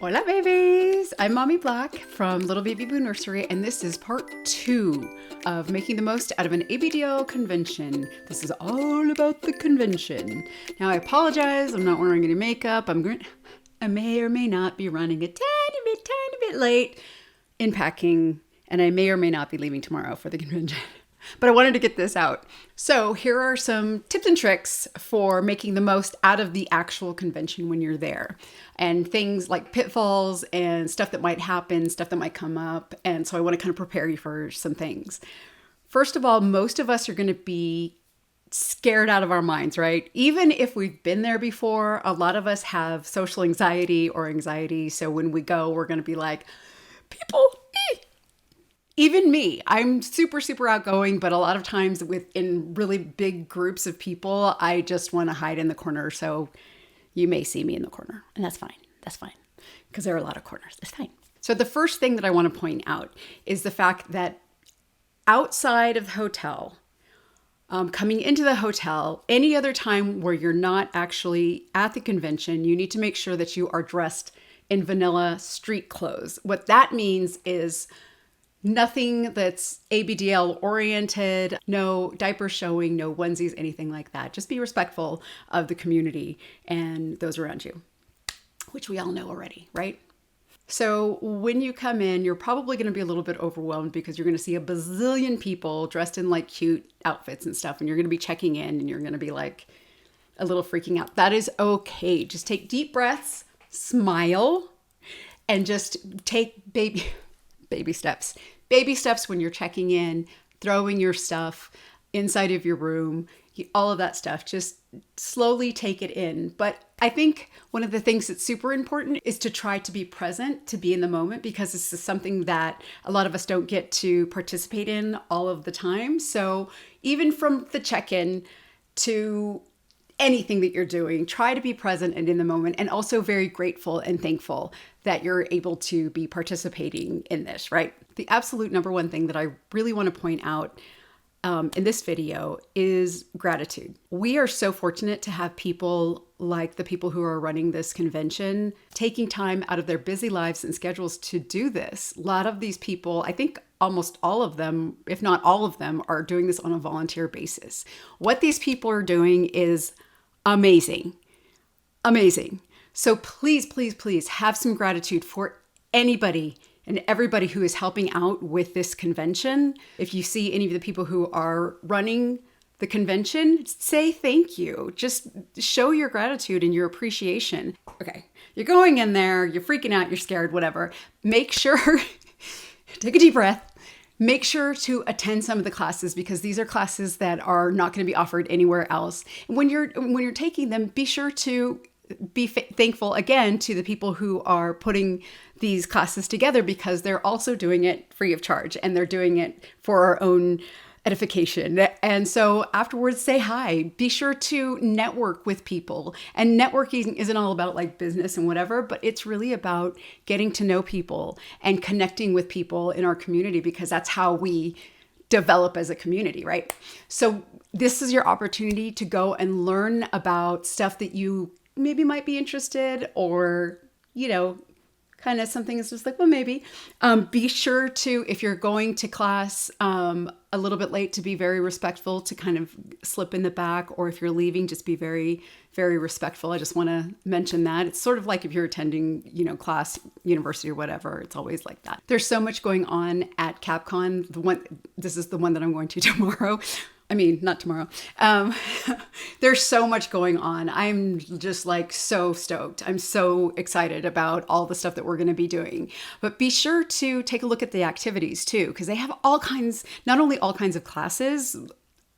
Hola babies! I'm Mommy Black from Little Baby Boo Nursery, and this is part 2 of making the most out of an ABDL convention. This is all about the convention. Now I apologize, I'm not wearing any makeup. I may or may not be running a tiny bit late in packing, and I may or may not be leaving tomorrow for the convention. But I wanted to get this out. So here are some tips and tricks for making the most out of the actual convention when you're there. And things like pitfalls and stuff that might happen, stuff that might come up. And so I want to kind of prepare you for some things. First of all, most of us are going to be scared out of our minds, right? Even if we've been there before, a lot of us have social anxiety or anxiety. So when we go, we're going to be like, people, even me, I'm super outgoing, but a lot of times within really big groups of people, I just want to hide in the corner. So you may see me in the corner, and that's fine. That's fine, because there are a lot of corners. That's fine. So the first thing that I want to point out is the fact that outside of the hotel, coming into the hotel, any other time where you're not actually at the convention, you need to make sure that you are dressed in vanilla street clothes. What that means is nothing that's ABDL oriented, no diaper showing, no onesies, anything like that. Just be respectful of the community and those around you, which we all know already, right? So when you come in, you're probably going to be a little bit overwhelmed because you're going to see a bazillion people dressed in like cute outfits and stuff. And you're going to be checking in and you're going to be like a little freaking out. That is okay. Just take deep breaths, smile, and just take baby steps. Baby steps when you're checking in, throwing your stuff inside of your room, all of that stuff. Just slowly take it in. But I think one of the things that's super important is to try to be present, to be in the moment, because this is something that a lot of us don't get to participate in all of the time. So even from the check-in to anything that you're doing, try to be present and in the moment, and also very grateful and thankful that you're able to be participating in this, right? The absolute number one thing that I really want to point out in this video is gratitude. We are so fortunate to have people like the people who are running this convention taking time out of their busy lives and schedules to do this. A lot of these people, I think almost all of them, if not all of them, are doing this on a volunteer basis. What these people are doing is amazing. So please have some gratitude for anybody and everybody who is helping out with this convention. If you see any of the people who are running the convention, say thank you. Just show your gratitude and your appreciation. Okay, you're going in there, you're freaking out, you're scared, whatever. Make sure, take a deep breath. Make sure to attend some of the classes because these are classes that are not going to be offered anywhere else. And when you're taking them, be sure to be thankful again to the people who are putting these classes together because they're also doing it free of charge and they're doing it for our own edification. And so afterwards, say hi. Be sure to network with people. And networking isn't all about like business and whatever, but it's really about getting to know people and connecting with people in our community because that's how we develop as a community, right? So this is your opportunity to go and learn about stuff that you maybe might be interested or, kind of something is just like, well, maybe. Be sure to, if you're going to class a little bit late, to be very respectful, to kind of slip in the back, or if you're leaving, just be very, very respectful. I just want to mention that. It's sort of like if you're attending, class, university or whatever, it's always like that. There's so much going on at Capcon. This is the one that I'm going to tomorrow. I mean, not tomorrow. There's so much going on. I'm just like so stoked. I'm so excited about all the stuff that we're going to be doing. But be sure to take a look at the activities too, because they have all kinds, not only all kinds of classes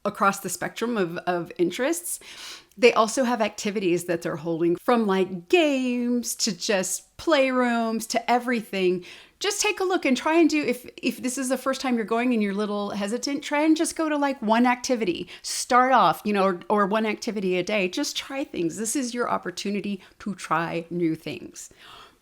across the spectrum of interests, they also have activities that they're holding from like games to just playrooms to everything. Just take a look and try and do, if this is the first time you're going and you're a little hesitant, try and just go to like one activity. Start off, or one activity a day. Just try things. This is your opportunity to try new things.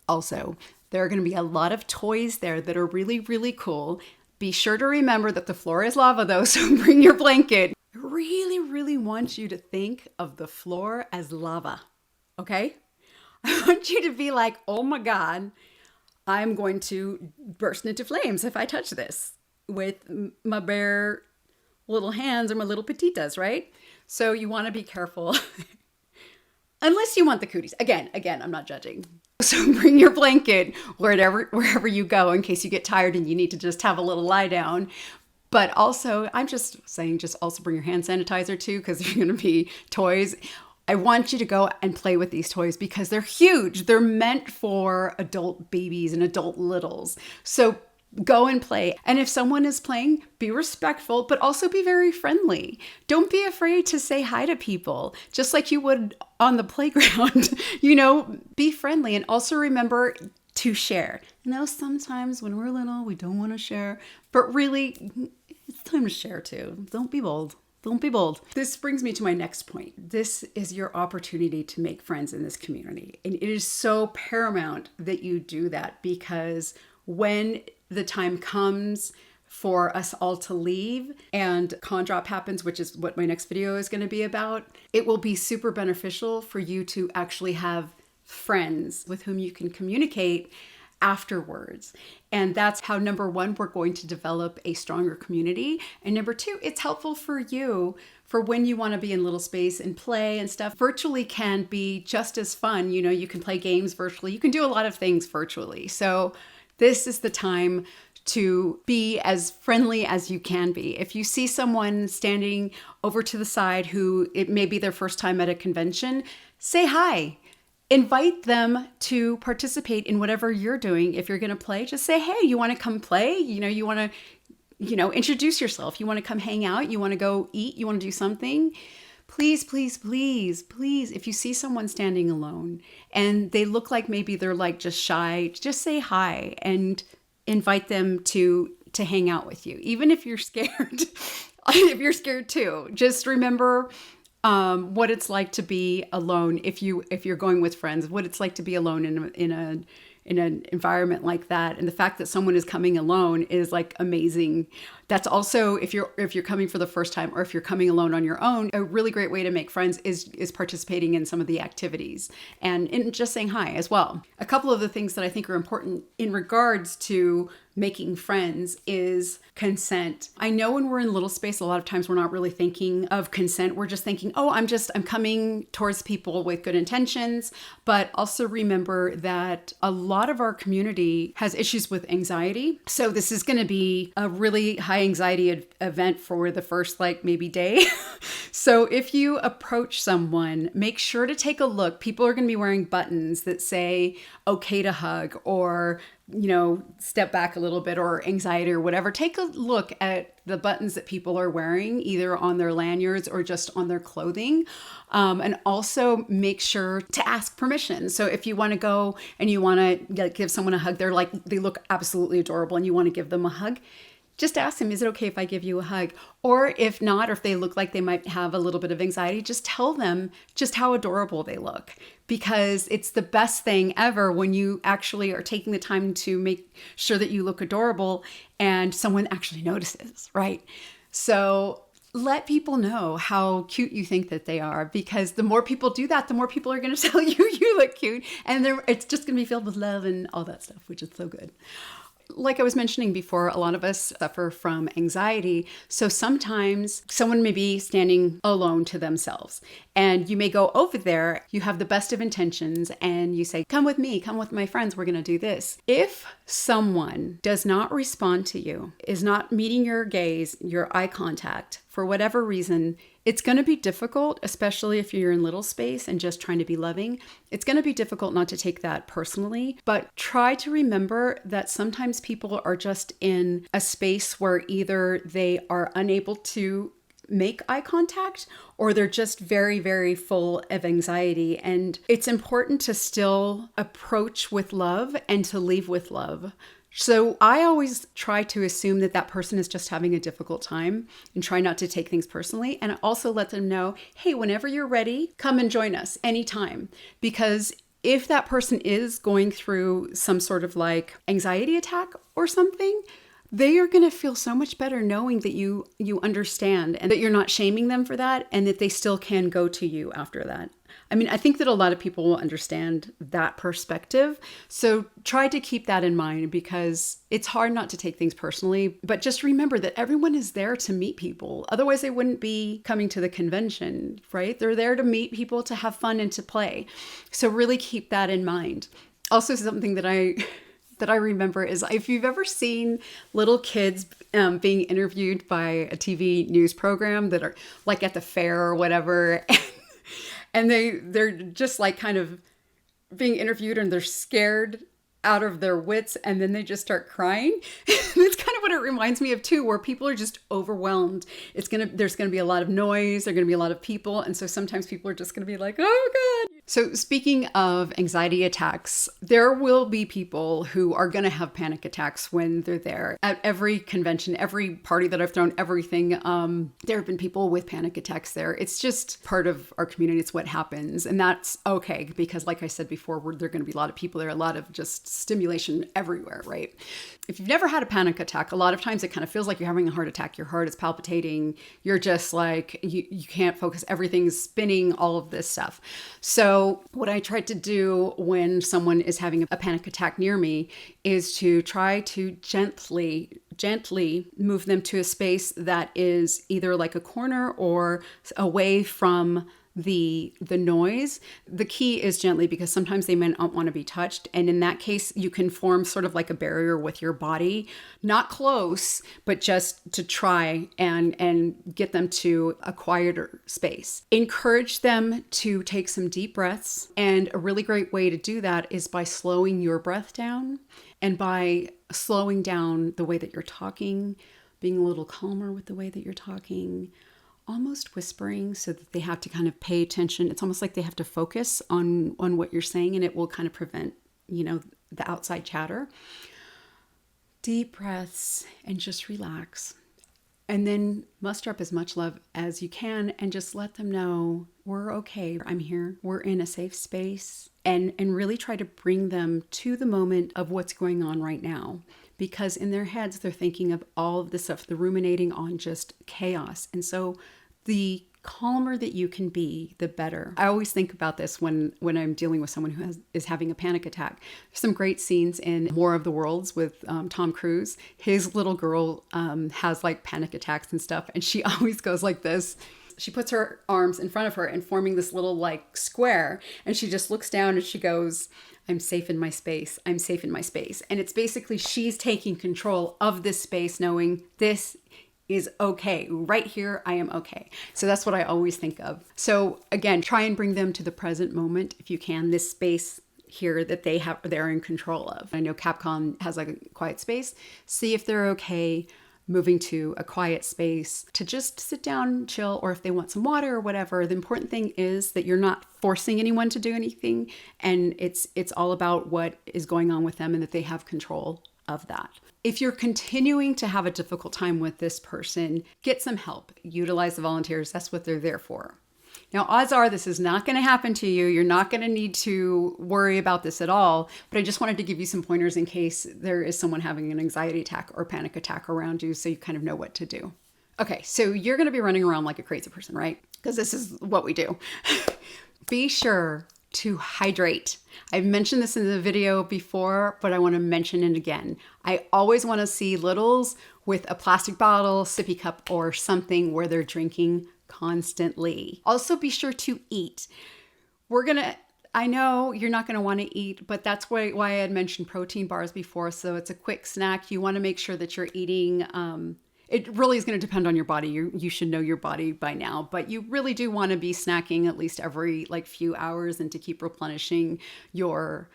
Also, there are going to be a lot of toys there that are really, really cool. Be sure to remember that the floor is lava though, so bring your blanket. I really, really want you to think of the floor as lava, okay? I want you to be like, oh my God, I'm going to burst into flames if I touch this with my bare little hands or my little petitas, right? So you want to be careful. Unless you want the cooties. Again, I'm not judging. So bring your blanket wherever you go in case you get tired and you need to just have a little lie down. But also, I'm just saying, just also bring your hand sanitizer too, because they're going to be toys. I want you to go and play with these toys because they're huge. They're meant for adult babies and adult littles. So go and play. And if someone is playing, be respectful, but also be very friendly. Don't be afraid to say hi to people, just like you would on the playground. Be friendly. And also remember to share. Sometimes when we're little, we don't want to share, but really, it's time to share too. Don't be bold. Don't be bold. This brings me to my next point. This is your opportunity to make friends in this community. And it is so paramount that you do that, because when the time comes for us all to leave and con drop happens, which is what my next video is going to be about, it will be super beneficial for you to actually have friends with whom you can communicate afterwards. And that's how, number one, we're going to develop a stronger community. And number two, it's helpful for you for when you want to be in little space and play and stuff. Virtually can be just as fun. You can play games virtually. You can do a lot of things virtually. So this is the time to be as friendly as you can be. If you see someone standing over to the side who it may be their first time at a convention, say hi. Invite them to participate in whatever you're doing. If you're going to play, just say, hey, you want to come play? You want to, introduce yourself. You want to come hang out? You want to go eat? You want to do something? Please, please, please, please. If you see someone standing alone and they look like maybe they're like just shy, just say hi and invite them to hang out with you. Even if you're scared, if you're scared too, just remember what it's like to be alone if you're going with friends, what it's like to be alone in an environment like that. And the fact that someone is coming alone is like amazing. That's also, if you're coming for the first time or if you're coming alone on your own, a really great way to make friends is participating in some of the activities and in just saying hi as well. A couple of the things that I think are important in regards to making friends is consent. I know when we're in little space, a lot of times we're not really thinking of consent. We're just thinking, oh, I'm coming towards people with good intentions. But also remember that a lot of our community has issues with anxiety. So this is going to be a really high anxiety event for the first maybe day. So if you approach someone, make sure to take a look. People are going to be wearing buttons that say okay to hug or step back a little bit or anxiety or whatever. Take a look at the buttons that people are wearing, either on their lanyards or just on their clothing. And also make sure to ask permission. So if you want to go and you want to give someone a hug, they look absolutely adorable and you want to give them a hug, just ask them, is it okay if I give you a hug? Or if not, or if they look like they might have a little bit of anxiety, just tell them just how adorable they look. Because it's the best thing ever when you actually are taking the time to make sure that you look adorable and someone actually notices, right? So let people know how cute you think that they are, because the more people do that, the more people are going to tell you you look cute. And it's just going to be filled with love and all that stuff, which is so good. Like I was mentioning before, a lot of us suffer from anxiety. So sometimes someone may be standing alone to themselves and you may go over there, you have the best of intentions and you say, come with me, come with my friends, we're going to do this. If someone does not respond to you, is not meeting your gaze, your eye contact, for whatever reason, it's going to be difficult, especially if you're in little space and just trying to be loving. It's going to be difficult not to take that personally, but try to remember that sometimes people are just in a space where either they are unable to make eye contact or they're just very, very full of anxiety. And it's important to still approach with love and to leave with love. So I always try to assume that person is just having a difficult time and try not to take things personally. And I also let them know, hey, whenever you're ready, come and join us anytime. Because if that person is going through some sort of anxiety attack or something, they are going to feel so much better knowing that you understand and that you're not shaming them for that and that they still can go to you after that. I mean, I think that a lot of people will understand that perspective. So try to keep that in mind, because it's hard not to take things personally. But just remember that everyone is there to meet people. Otherwise, they wouldn't be coming to the convention, right? They're there to meet people, to have fun and to play. So really keep that in mind. Also, something that I remember is, if you've ever seen little kids being interviewed by a TV news program that are like at the fair or whatever, and they're just like kind of being interviewed and they're scared out of their wits, and then they just start crying. That's kind of what it reminds me of too, where people are just overwhelmed. There's gonna be a lot of noise, there's gonna be a lot of people, and so sometimes people are just gonna be like, oh God. So speaking of anxiety attacks, there will be people who are gonna have panic attacks when they're there. At every convention, every party that I've thrown, everything, there have been people with panic attacks there. It's just part of our community. It's what happens, and that's okay, because like I said before, there are gonna be a lot of people there, a lot of just stimulation everywhere, right? If you've never had a panic attack, a lot of times it kind of feels like you're having a heart attack. Your heart is palpitating. You're just like, you can't focus. Everything's spinning, all of this stuff. So what I try to do when someone is having a panic attack near me is to try to gently move them to a space that is either like a corner or away from the noise. The key is gently, because sometimes they may not want to be touched. And in that case, you can form sort of like a barrier with your body, not close, but just to try and get them to a quieter space. Encourage them to take some deep breaths. And a really great way to do that is by slowing your breath down, and by slowing down the way that you're talking, being a little calmer with the way that you're talking, almost whispering, so that they have to kind of pay attention. It's almost like they have to focus on what you're saying, and it will kind of prevent, the outside chatter. Deep breaths and just relax. And then muster up as much love as you can and just let them know, we're okay. I'm here. We're in a safe space. And really try to bring them to the moment of what's going on right now. Because in their heads, they're thinking of all of this stuff. They're ruminating on just chaos. And so the calmer that you can be, the better. I always think about this when I'm dealing with someone who is having a panic attack. There's some great scenes in War of the Worlds with Tom Cruise. His little girl has like panic attacks and stuff, and she always goes like this. She puts her arms in front of her and forming this little like square, and she just looks down and she goes, I'm safe in my space. I'm safe in my space. And it's basically she's taking control of this space, knowing this is okay. Right here, I am okay. So that's what I always think of. So again, try and bring them to the present moment if you can, this space here that they're in control of. I know Capcon has like a quiet space. See if they're okay moving to a quiet space to just sit down, chill, or if they want some water or whatever. The important thing is that you're not forcing anyone to do anything, and it's all about what is going on with them and that they have control of that. If you're continuing to have a difficult time with this person, get some help. Utilize the volunteers. That's what they're there for. Now, odds are this is not going to happen to you. You're not going to need to worry about this at all. But I just wanted to give you some pointers in case there is someone having an anxiety attack or panic attack around you, so you kind of know what to do. Okay, so you're going to be running around like a crazy person, right? Because this is what we do. Be sure to hydrate. I've mentioned this in the video before, but I want to mention it again. I always want to see littles with a plastic bottle, sippy cup, or something where they're drinking constantly. Also, be sure to eat. I know you're not going to want to eat, but that's why I had mentioned protein bars before. So it's a quick snack. You want to make sure that you're eating. It really is going to depend on your body. You should know your body by now, but you really do want to be snacking at least every few hours, and to keep replenishing your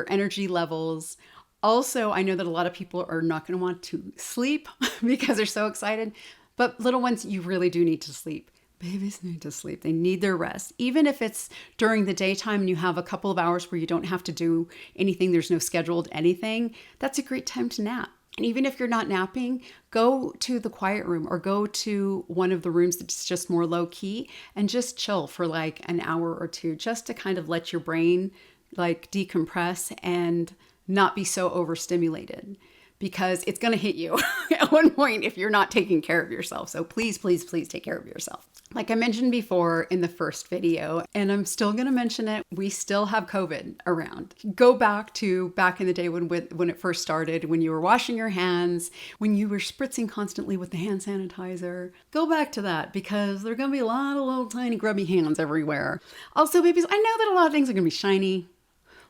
energy levels. Also, I know that a lot of people are not going to want to sleep because they're so excited, but little ones, you really do need to sleep. Babies need to sleep. They need their rest. Even if it's during the daytime and you have a couple of hours where you don't have to do anything, there's no scheduled anything, that's a great time to nap. And even if you're not napping, go to the quiet room or go to one of the rooms that's just more low key and just chill for like an hour or two, just to kind of let your brain like decompress and not be so overstimulated. because it's going to hit you at one point if you're not taking care of yourself. So please, please, please take care of yourself. Like I mentioned before in the first video, and I'm still going to mention it, we still have COVID around. Go back in the day when it first started, when you were washing your hands, when you were spritzing constantly with the hand sanitizer. Go back to that because there are going to be a lot of little tiny grubby hands everywhere. Also, babies, I know that a lot of things are going to be shiny.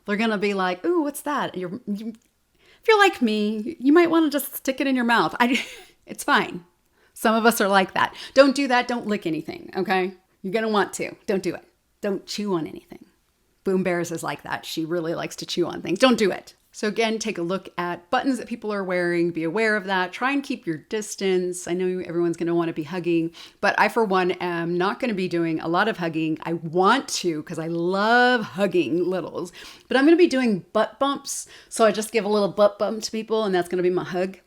They're going to be like, ooh, what's that? If you're like me, you might want to just stick it in your mouth. It's fine. Some of us are like that. Don't do that. Don't lick anything, okay? You're going to want to. Don't do it. Don't chew on anything. Boom Bears is like that. She really likes to chew on things. Don't do it. So again, take a look at buttons that people are wearing. Be aware of that. Try and keep your distance. I know everyone's going to want to be hugging, but I, for one, am not going to be doing a lot of hugging. I want to because I love hugging littles, but I'm going to be doing butt bumps. So I just give a little butt bump to people, and that's going to be my hug.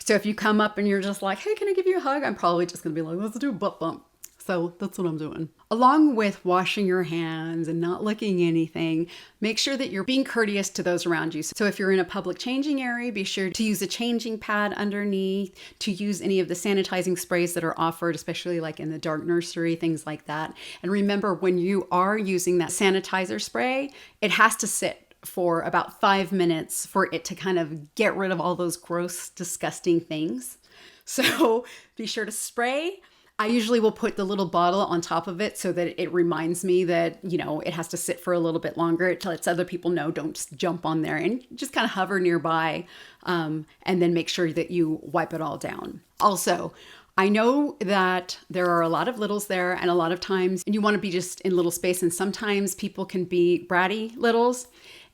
So if you come up and you're just like, hey, can I give you a hug? I'm probably just going to be like, let's do a butt bump. So that's what I'm doing. Along with washing your hands and not licking anything, make sure that you're being courteous to those around you. So if you're in a public changing area, be sure to use a changing pad underneath, to use any of the sanitizing sprays that are offered, especially like in the dark nursery, things like that. And remember, when you are using that sanitizer spray, it has to sit for about 5 minutes for it to kind of get rid of all those gross, disgusting things. So be sure to spray. I usually will put the little bottle on top of it so that it reminds me that, it has to sit for a little bit longer. It lets other people know, don't just jump on there, and just kind of hover nearby, and then make sure that you wipe it all down. Also, I know that there are a lot of littles there, and a lot of times you want to be just in little space, and sometimes people can be bratty littles.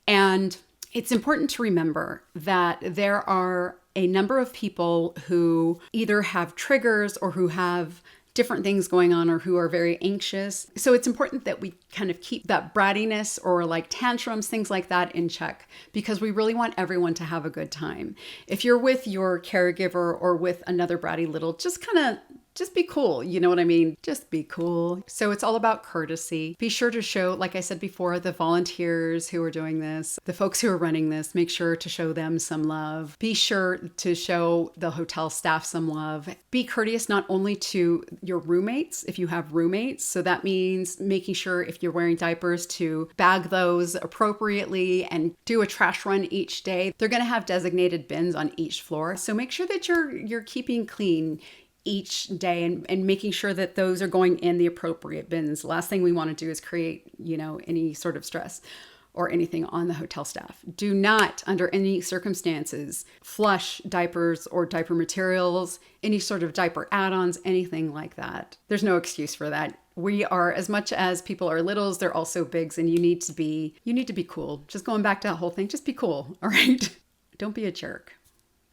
And it's important to remember that there are a number of people who either have triggers or who have different things going on or who are very anxious. So it's important that we kind of keep that brattiness or like tantrums, things like that in check, because we really want everyone to have a good time. If you're with your caregiver or with another bratty little, just be cool. You know what I mean? Just be cool. So it's all about courtesy. Be sure to show, like I said before, the volunteers who are doing this, the folks who are running this, make sure to show them some love. Be sure to show the hotel staff some love. Be courteous not only to your roommates, if you have roommates. So that means making sure if you're wearing diapers to bag those appropriately and do a trash run each day. They're going to have designated bins on each floor. So make sure that you're keeping clean each day and making sure that those are going in the appropriate bins. The last thing we want to do is create, any sort of stress or anything on the hotel staff. Do not, under any circumstances, flush diapers or diaper materials, any sort of diaper add-ons, anything like that. There's no excuse for that. We are, as much as people are littles, they're also bigs, and you need to be cool. Just going back to that whole thing, just be cool, all right? Don't be a jerk.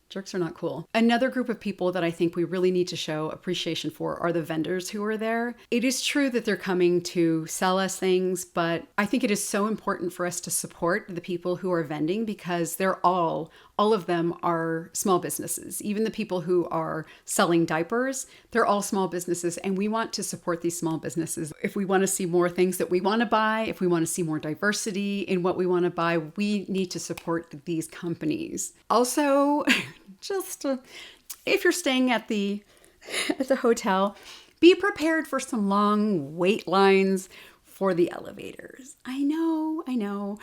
Jerks are not cool. Another group of people that I think we really need to show appreciation for are the vendors who are there. It is true that they're coming to sell us things, but I think it is so important for us to support the people who are vending, because they're all of them are small businesses. Even the people who are selling diapers, they're all small businesses, and we want to support these small businesses. If we want to see more things that we want to buy, if we want to see more diversity in what we want to buy, we need to support these companies. Also, if you're staying at the hotel, be prepared for some long wait lines for the elevators. I know.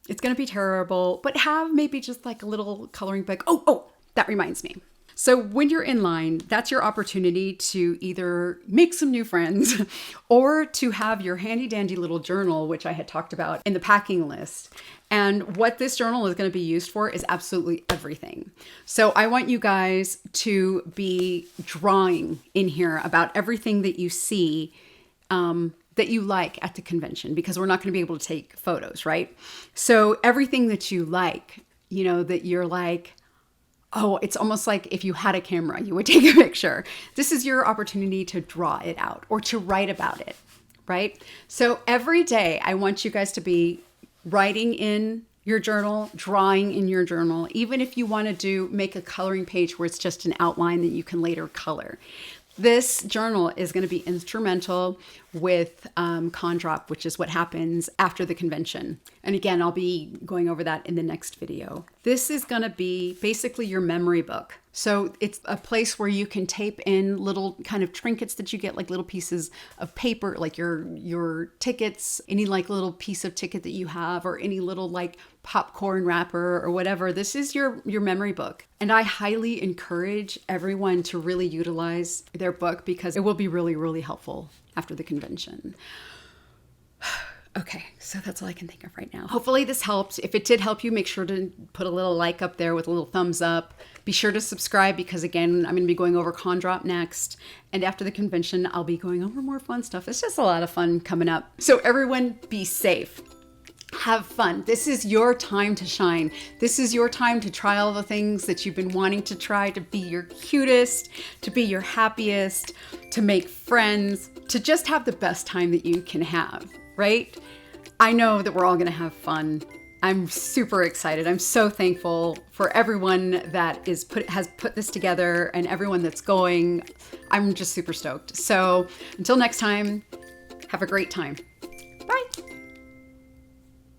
It's going to be terrible, but have maybe just like a little coloring book. Oh, that reminds me. So when you're in line, that's your opportunity to either make some new friends or to have your handy dandy little journal, which I had talked about in the packing list. And what this journal is going to be used for is absolutely everything. So I want you guys to be drawing in here about everything that you see, that you like at the convention, because we're not going to be able to take photos, right? So everything that you like, that you're like, oh, it's almost like if you had a camera, you would take a picture. This is your opportunity to draw it out or to write about it, right? So every day I want you guys to be writing in your journal, drawing in your journal, even if you want to make a coloring page where it's just an outline that you can later color. This journal is going to be instrumental with con drop, which is what happens after the convention. And again, I'll be going over that in the next video. This is going to be basically your memory book. So it's a place where you can tape in little kind of trinkets that you get, like little pieces of paper, like your tickets, any like little piece of ticket that you have, or any little like popcorn wrapper or whatever. This is your memory book. And I highly encourage everyone to really utilize their book because it will be really, really helpful after the convention. Okay, so that's all I can think of right now. Hopefully this helped. If it did help you, make sure to put a little like up there with a little thumbs up. Be sure to subscribe because again, I'm going to be going over con drop next. And after the convention, I'll be going over more fun stuff. It's just a lot of fun coming up. So everyone be safe. Have fun. This is your time to shine. This is your time to try all the things that you've been wanting to try, to be your cutest, to be your happiest, to make friends, to just have the best time that you can have, right? I know that we're all going to have fun. I'm super excited. I'm so thankful for everyone that has put this together and everyone that's going. I'm just super stoked. So until next time, have a great time.